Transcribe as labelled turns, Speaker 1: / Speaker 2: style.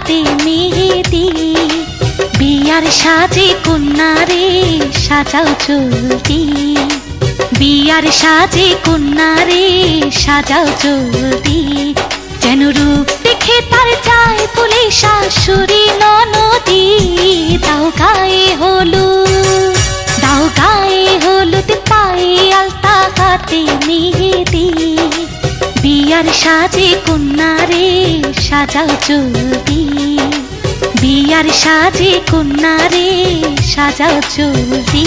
Speaker 1: হাতে মেহেদি। বিয়ার সাজে কন্যা রে সাজাও চলতি, বিয়ার সাজে কন্যা রে সাজাও চলতি। যেন রূপ দেখে তার যায় বলে শাশুড়ি ননদি। দাও গায়ে হলুদ, দাও গায়ে হলুদ, পায়ে আলতা হাতে মেহেদি। বিয়ার সাজে কন্যা রে সাজাও চলতি, বিয়ার সাজে কন্যা রে সাজাও চলতি।